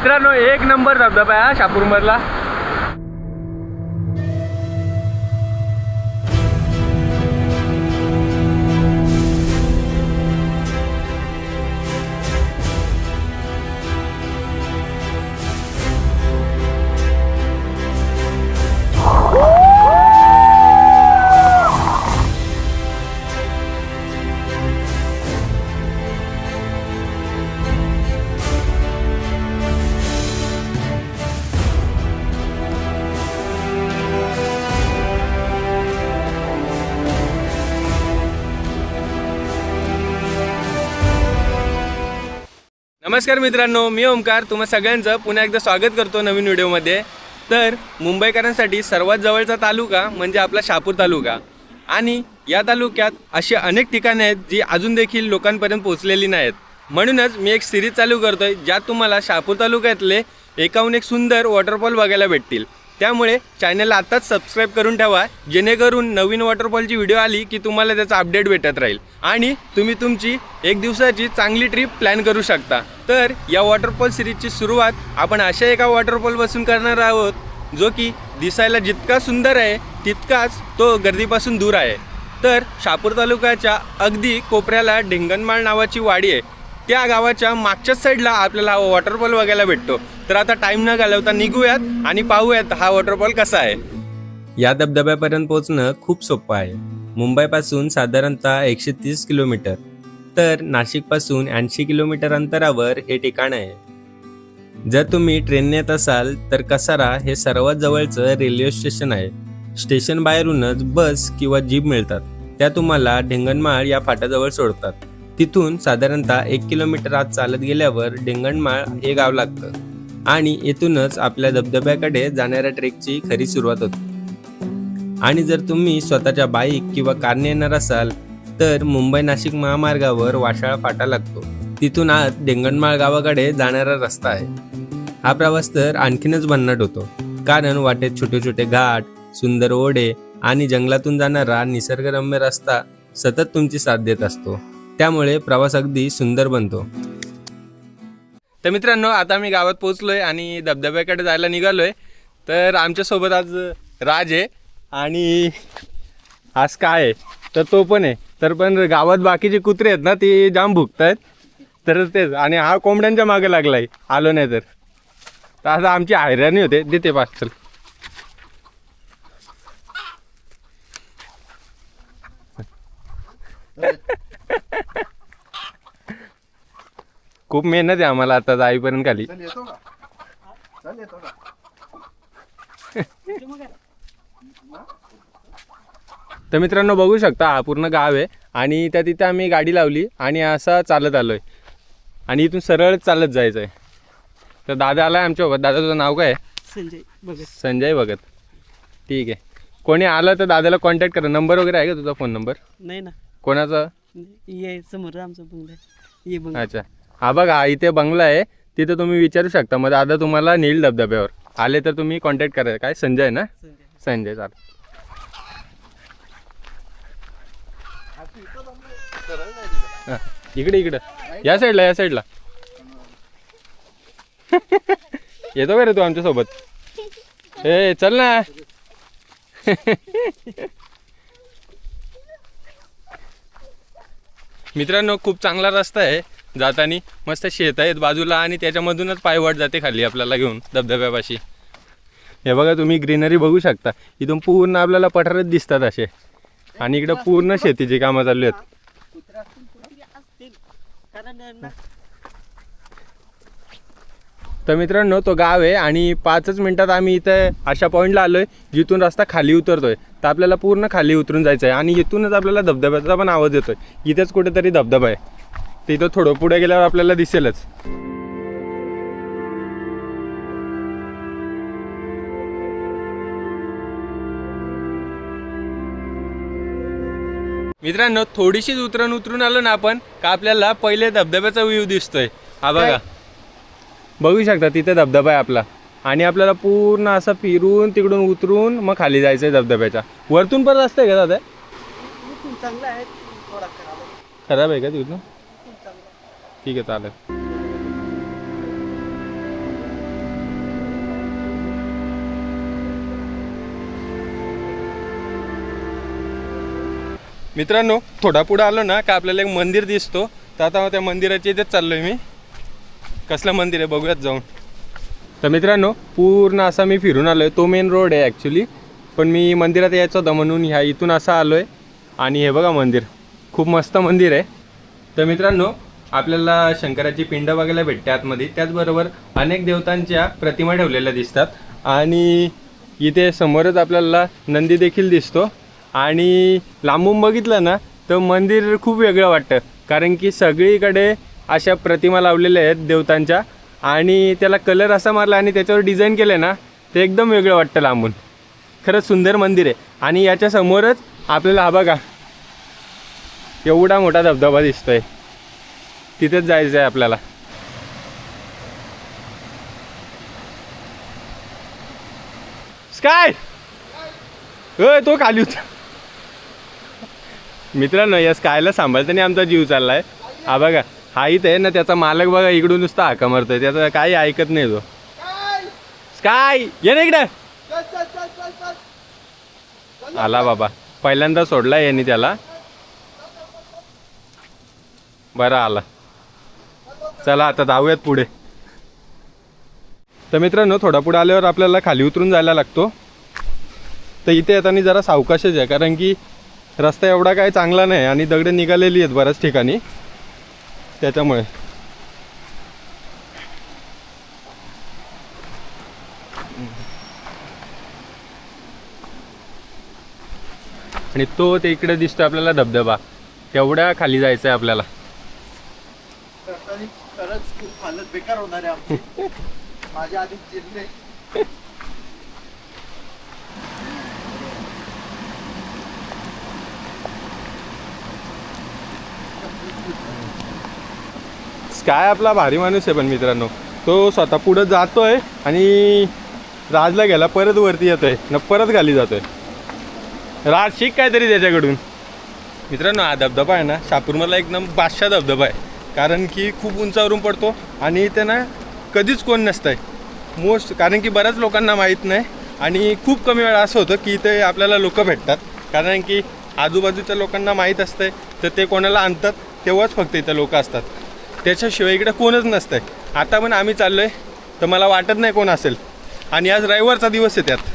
मित्रांनो एक नंबर धबधबा आहे शापूरमधला. नमस्कार मित्रांनो, मी ओमकार तुम्हा सगळ्यांचं पुन्हा एकदा स्वागत करतो नवीन व्हिडिओमध्ये. तर मुंबईकरांसाठी सर्वात जवळचा तालुका म्हणजे आपला शापूर तालुका. आणि या तालुक्यात अशी अनेक ठिकाणे आहेत जी अजून देखील लोकांपर्यंत पोहोचलेली नाहीत. म्हणूनच मी एक सिरीज चालू करतोय ज्यात तुम्हाला शापूर तालुक्यातले एकाहून एक सुंदर वॉटरफॉल बघायला भेटतील. त्यामुळे चॅनलला आत्ताच सबस्क्राईब करून ठेवा, जेणेकरून नवीन वॉटरफॉलची व्हिडिओ आली की तुम्हाला त्याचा अपडेट भेटत राहील आणि तुम्ही तुमची एक दिवसाची चांगली ट्रिप प्लॅन करू शकता. तर या वॉटरफॉल सिरीजची सुरुवात आपण अशा एका वॉटरफॉलपासून करणार आहोत जो की दिसायला जितका सुंदर आहे तितकाच तो गर्दीपासून दूर आहे. तर शापूर तालुक्याच्या अगदी कोपऱ्याला ढिंगणमाळ नावाची वाडी आहे. त्या गावाच्या मागच्याच साईडला आपल्याला हा वॉटरफॉल बघायला भेटतो. तर आता टाईम न घालवता निघूयात आणि पाहूयात हा वॉटरफॉल कसा आहे. या धबधब्यापर्यंत पोहोचणं खूप सोपं आहे. मुंबईपासून साधारणतः 130 किलोमीटर तर नाशिकपासून 80 किलोमीटर अंतरावर हे ठिकाण आहे. जर तुम्ही ट्रेनने येत असाल तर कसारा हे सर्वात जवळचं रेल्वे स्टेशन आहे. स्टेशन बाहेरूनच बस किंवा जीप मिळतात. त्या तुम्हाला ढिंगणमाळ या फाट्याजवळ सोडतात. तिथून साधारणतः 1 किलोमीटर आत चालत गेल्यावर ढिंगणमाळ हे गाव लागतं आणि येथूनच आपल्या धबधब्याकडे जाणाऱ्या ट्रेकची खरी सुरुवात होते. आणि जर तुम्ही स्वतःच्या बाईक किंवा कारने येणार असाल तर मुंबई नाशिक महामार्गावर वाशाळा फाटा लागतो. तिथून आत ढिंगणमाळ गावाकडे जाणारा रस्ता आहे. हा प्रवास तर आणखीनच भन्नाट होतो, कारण वाटेत छोटे छोटे घाट, सुंदर ओढे आणि जंगलातून जाणारा निसर्गरम्य रस्ता सतत तुमची साथ देत असतो. त्यामुळे प्रवास अगदी सुंदर बनतो. तर मित्रांनो, आता मी गावात पोहोचलोय आणि धबधब्याकडे जायला निघालोय. तर आमच्यासोबत आज राज आहे आणि आज काय आहे तर तो पण आहे. तर पण गावात बाकीचे कुत्रे आहेत ना, ते जाम भुकतायत. तर तेच, आणि हा कोंबड्यांच्या मागे लागलाय आलो नाही तर आता आमची हैराणी होते. देते पास चल. खूप मेहनत आहे आम्हाला आता जाईपर्यंत खाली. तर मित्रांनो बघू शकता हा पूर्ण गाव आहे आणि त्या तिथे आम्ही गाडी लावली आणि असा चालत आलोय आणि इथून सरळ चालत जायचं आहे. तर दादा आलाय आमच्यासोबत. दादा तुझं नाव काय आहे? संजय भगत. संजय भगत. ठीक आहे. कोणी आलं तर दादाला कॉन्टॅक्ट करा. नंबर वगैरे आहे का तुझा? फोन नंबर नाही ना. कोणाचा? ये समोर आमचा बंगला आहे. ये बंगला. अच्छा, हा बघा इथे बंगला आहे. तिथे तुम्ही विचारू शकता. मग दादा तुम्हाला नेईल धबधब्यावर. आले तर तुम्ही कॉन्टॅक्ट करा. काय संजय ना? संजय चाल. इकडे इकडे या साईडला, या साईडला येतो का रे तू आमच्या सोबत? ए चल ना. मित्रांनो खूप चांगला रस्ता आहे. जातानी मस्त शेत आहेत बाजूला आणि त्याच्यामधूनच पायवाट जाते खाली आपल्याला घेऊन धबधब्यापाशी. हे बघा तुम्ही ग्रीनरी बघू शकता. इथून पूर्ण आपल्याला पठारच दिसतात असे आणि इकडे पूर्ण शेतीची कामं चालू आहेत. तर मित्रांनो तो गाव आहे आणि 5च मिनिटात आम्ही इथं अशा पॉईंटला आलोय जिथून रस्ता खाली उतरतोय. तर आपल्याला पूर्ण खाली उतरून जायचं आहे आणि इथूनच आपल्याला धबधब्याचा पण आवाज येतोय. इथेच कुठेतरी धबधबा आहे. तिथं थोडं पुढे गेल्यावर आपल्याला दिसेलच. मित्रांनो थोडीशीच उतरून आलो ना आपण का आपल्याला पहिले धबधब्याचा व्ह्यू दिसतोय. हा बघा, बघू शकता तिथे धबधबा आहे आपला आणि आपल्याला पूर्ण असं फिरून तिकडून उतरून मग खाली जायचं आहे धबधब्याच्या. वरतून पण रस्ता आहे का दादा? चांगला आहे, थोडा खराब आहे का तिथून? ठीक आहे चालेल. मित्रांनो थोडा पुढे आलो ना का आपल्याला एक मंदिर दिसतो, तर आता त्या मंदिराच्या इथेच चाललोय मी. कसलं मंदिर आहे बघूयात जाऊन. तर मित्रांनो पूर्ण असा मी फिरून आलोय. तो मेन रोड आहे ॲक्च्युली, पण मी मंदिरात यायचं होतं म्हणून ह्या इथून असा आलोय. आणि हे बघा मंदिर, खूप मस्त मंदिर आहे. तर मित्रांनो आपल्याला शंकराची पिंड बघायला भेटते आतमध्ये. त्याचबरोबर अनेक देवतांच्या प्रतिमा ठेवलेल्या दिसतात. आणि इथे समोरच आपल्याला नंदी देखील दिसतो. आणि लांबून बघितलं ना तर मंदिर खूप वेगळं वाटतं, कारण की सगळीकडे अशा प्रतिमा लावलेल्या आहेत देवतांच्या. आणि त्याला कलर असा मारला आणि त्याच्यावर डिझाईन केलं ना, ते एकदम वेगळं वाटतं लांबून. खरंच सुंदर मंदिर आहे. आणि याच्या समोरच आपल्याला हा बघा एवढा मोठा धबधबा दिसतोय, तिथेच जायचं आहे आपल्याला. स्काय तो खाली होता. मित्रांनो या स्कायला सांभाळताना आमचा जीव चाललाय. हा बघा हा इथं आहे ना, त्याचा मालक बघा इकडून नुसता हाका मारतोय, त्याचं काही ऐकत नाही तो. स्काय ये ना इकडं. आला बाबा, पहिल्यांदा सोडला यांनी त्याला. बरं आला. चला आता जाऊयात पुढे. तर मित्रांनो थोडा पुढे आल्यावर आपल्याला खाली उतरून जायला लागतो. तर इथे येताना जरा सावकाशच आहे, कारण की रस्ता एवढा काही चांगला नाही आणि दगडे निघालेली आहेत बऱ्याच ठिकाणी, त्याच्यामुळे. आणि तो ते इकडे दिसतो आपल्याला धबधबा, तेवढ्या खाली जायचं आहे आपल्याला. खरंच खूप हालत बेकार होणार आहे आमची. माझ्या आधी चिरले. स्काय आपला भारी माणूस आहे, पण मित्रांनो तो स्वतः पुढं जातोय आणि राजला घ्यायला परत वरती येतोय न परत खाली जातोय. राज शिक काहीतरी त्याच्याकडून. मित्रांनो हा धबधबा आहे ना शहापूरमधला एकदम बादशाह धबधबा आहे, कारण की खूप उंचावरून पडतो आणि इथे ना कधीच कोण नसतंय मोस्ट, कारण की बऱ्याच लोकांना माहीत नाही. आणि खूप कमी वेळा असं होतं की इथे आपल्याला लोक भेटतात, कारण की आजूबाजूच्या लोकांना माहीत असतंय तर ते कोणाला आणतात तेव्हाच फक्त इथं लोक असतात, त्याच्याशिवाय इकडे कोणच नसतंय. आता पण आम्ही चाललो आहे तर मला वाटत नाही कोण असेल. आणि आज रविवारचा दिवस आहे त्यात.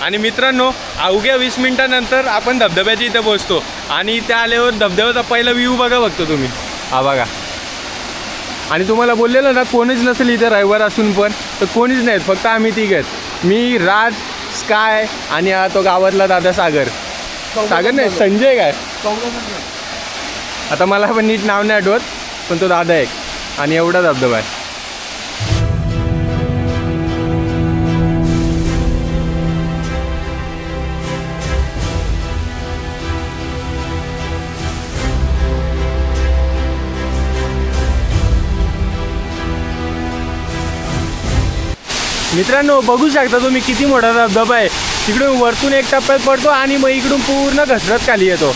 आणि मित्रांनो अवघ्या 20 मिनिटानंतर आपण धबधब्याच्या इथे पोहोचतो. आणि इथे आल्यावर धबधब्याचा पहिला व्ह्यू बघा बघतो तुम्ही. हा बघा. आणि तुम्हाला बोललेलं ना कोणीच नसेल इथे रविवार असून, पण तर कोणीच नाहीत, फक्त आम्ही तिघ आहेत. मी, राज, स्काय आणि हा तो गावातला दादा सागर. सागर नाही संजय काय, आता मला पण नीट नाव नाही आठवत, पण तो दादा एक. आणि एवढा धबधबा आहे. मित्रांनो बघू शकता तुम्ही किती मोठा धबधबा आहे. तिकडून वरतून एक टप्प्यात पडतो आणि मग इकडून पूर्ण घसरत खाली येतो.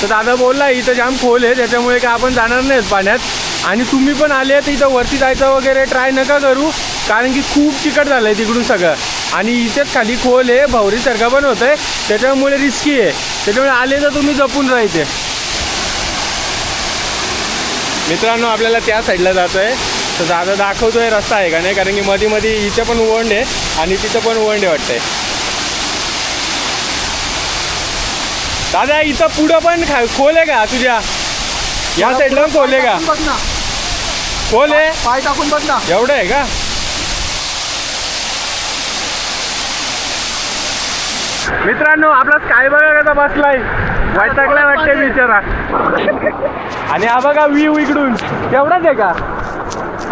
तर दादा बोलला इथं जाम खोल आहे, त्याच्यामुळे काय आपण जाणार नाहीत पाण्यात. आणि तुम्ही पण आले तर इथं वरती जायचं वगैरे ट्राय नका करू, कारण की खूप चिकट झालं आहे तिकडून सगळं. आणि इथेच खाली खोल आहे, भवरीसारखं पण होतं आहे, त्याच्यामुळे रिस्की आहे. त्याच्यामुळे आले तर तुम्ही जपून राहायचे. मित्रांनो आपल्याला त्या साईडला जातो आहे, तर दादा दाखवतोय रस्ता आहे का नाही, कारण की मध्ये मध्ये इथे पण ओंड आहे आणि तिथं पण ओंड आहे वाटतंय. दादा इथं पुढं पण खोल आहे का तुझ्या? या साईडला पण खोल आहे का? बघ ना, खोल आहे, पाय टाकून बघ ना. एवढं आहे का? मित्रांनो आपला स्काय बघा कसा बसलाय, वैतागलाय वाटते बिचारा. आणि हा बघा व्ह्यू इकडून, एवढाच आहे का?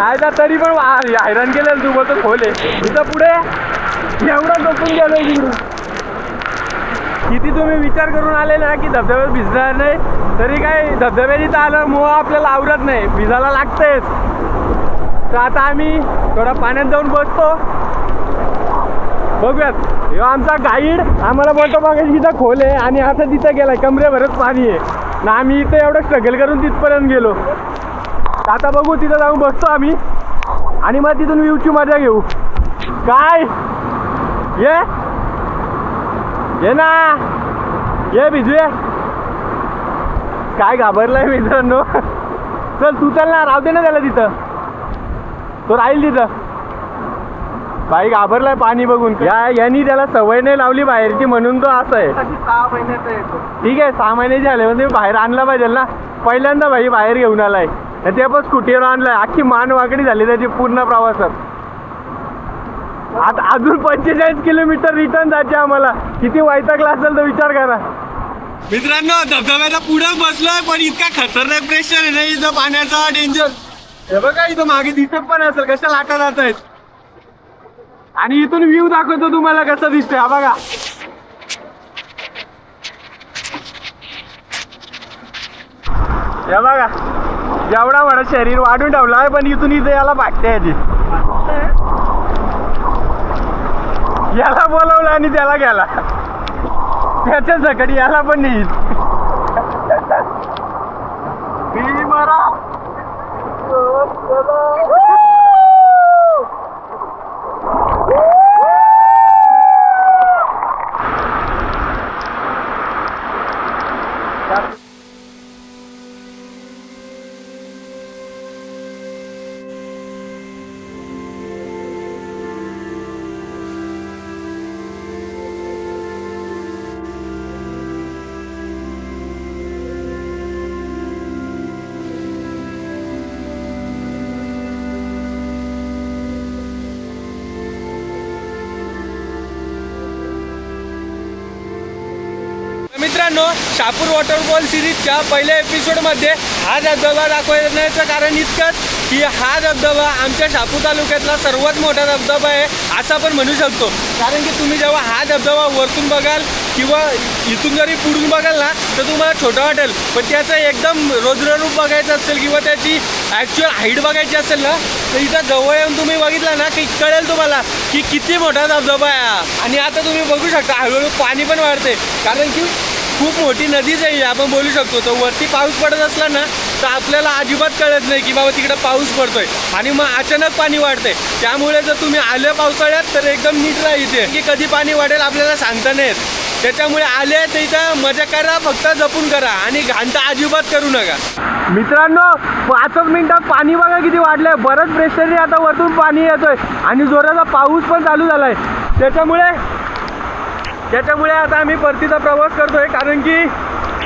आता तरी पण हैराण केलं तू, बोलतो खोल आहे. इथं पुढे एवढा झोपून गेलो इकडून. किती तुम्ही विचार करून आले ना की धबधब्यात भिजणार नाही, तरी काय धबधब्याची तर आलं मोह आपल्याला आवरत नाही, भिजायला लागतेच. तर आता आम्ही थोडा पाण्यात जाऊन बसतो बघूयात. ह्यो आमचा गाईड आम्हाला बोलतो बघा तिथं खोल आहे आणि आता तिथं गेलाय कमरेभरच पाणी आहे ना. आम्ही इथं एवढं स्ट्रगल करून तिथपर्यंत गेलो. आता बघू तिथं जाऊन बसतो आम्ही आणि मग तिथून व्ह्यूची मजा घेऊ. काय ये ना ये भिजूया. काय घाबरलाय मित्रांनो. चल तू चल ना, राहू दे ना त्याला तिथं, तो राहील तिथं. बाई घाबरलाय पाणी बघून. यांनी त्याला सवय नाही लावली बाहेरची म्हणून तो असं आहे. 6 महिन्याचा येतो. ठीक आहे 6 महिने झाले म्हणजे बाहेर आणला पाहिजे ना. पहिल्यांदा भाई बाहेर घेऊन आलाय. ते पण स्कूटीवर आणलाय. अख्खी मान वाकडी झाली त्याची पूर्ण प्रवासात. आता अजून 45 किलोमीटर रिटर्न जायचे आम्हाला. किती वैतागला असेल तर विचार करा मित्रांनो. धबधब्याचा पुढे बसलोय पण इतका खतरनाक प्रेशर आहे ना इथं पाण्याचा, डेंजर. हे बघा इथं मागे दिसत पण असेल कशा लाटा जात आहेत. आणि इथून व्ह्यू दाखवतो तुम्हाला कसं दिसतंय. हा बघा हे बघा एवढा मोठा शरीर वाढून ठेवलाय पण इथून इथे याला भागते याची. याला बोलवलं आणि त्याला गेला. त्याच्या सकडी याला पण नाही. मित्रांनो शहापूर वॉटरफॉल सिरीजच्या पहिल्या एपिसोडमध्ये हा धबधबा दाखवण्याचं कारण इतकंच की हा धबधबा आमच्या शहापूर तालुक्यातला सर्वात मोठा धबधबा आहे असं आपण म्हणू शकतो. कारण की तुम्ही जेव्हा हा धबधबा वरतून बघाल किंवा इथून जरी पुढून बघाल ना तर तुम्हाला छोटं वाटेल, पण त्याचं एकदम रौद्ररूप बघायचं असेल किंवा त्याची ॲक्च्युअल हाईट बघायची असेल ना तर इथं जवळ येऊन तुम्ही बघितलं ना की कळेल तुम्हाला की किती मोठा धबधबा आहे. आणि आता तुम्ही बघू शकता हळूहळू पाणी पण वाढते कारण की खूप मोठी नदीच आहे आपण बोलू शकतो. तर वरती पाऊस पडत असला ना तर आपल्याला अजिबात कळत नाही की बाबा तिकडे पाऊस पडतोय आणि मग अचानक पाणी वाढते. त्यामुळे जर तुम्ही आले पावसाळ्यात तर एकदम नीट राहायचे की कधी पाणी वाढेल आपल्याला सांगता नाही. त्याच्यामुळे आले तर इथं मजा करा, फक्त जपून करा आणि घाण तर अजिबात करू नका. मित्रांनो 5 मिनिटात पाणी बघा किती वाढलंय. बरंच प्रेशरने आता वरतून पाणी येतोय आणि जोराचा पाऊस पण चालू झालाय. त्याच्यामुळे आता आम्ही परतीचा प्रवास करतोय कारण की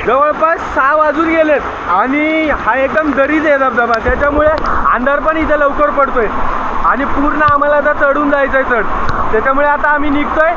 जवळपास 6 वाजून गेलेत आणि हा एकदम दरीच आहे धबधबा. त्याच्यामुळे अंधार पण इथे लवकर पडतोय आणि पूर्ण आम्हाला आता चढून जायचंय चढ. त्याच्यामुळे आता आम्ही निघतोय.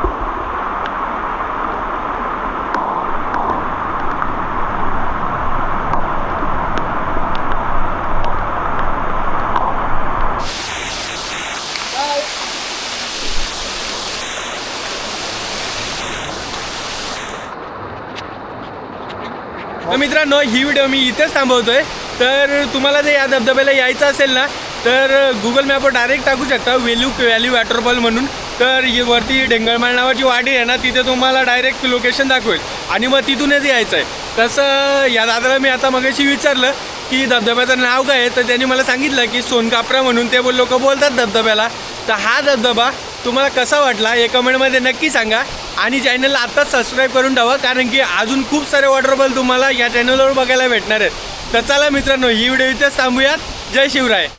मित्रांनो ही व्हिडिओ मी इथेच थांबवतोय. तर तुम्हाला जर या धबधब्याला यायचं असेल ना तर गुगल मॅपवर डायरेक्ट टाकू शकता व्हॅली वॉटरफॉल म्हणून. तर वरती ढेंगळमाळ नावाची वाडी आहे ना तिथे तुम्हाला डायरेक्ट लोकेशन दाखवेल आणि मग तिथूनच यायचं आहे. तसं या दादाला मी आता मगाशी विचारलं की धबधब्याचं नाव काय आहे तर त्यांनी मला सांगितलं की सोनकापरा म्हणून ते लोक बोलतात धबधब्याला. तर हा धबधबा तुम्हाला कसा वाटला हे कमेंटमध्ये नक्की सांगा आणि चॅनलला आत्ताच सबस्क्राईब करून ठेवा कारण की अजून खूप सारे वॉटरफॉल तुम्हाला या चॅनलवर बघायला भेटणार आहेत. तर चला मित्रांनो ही व्हिडिओ इथेच थांबूयात. जय शिवराय.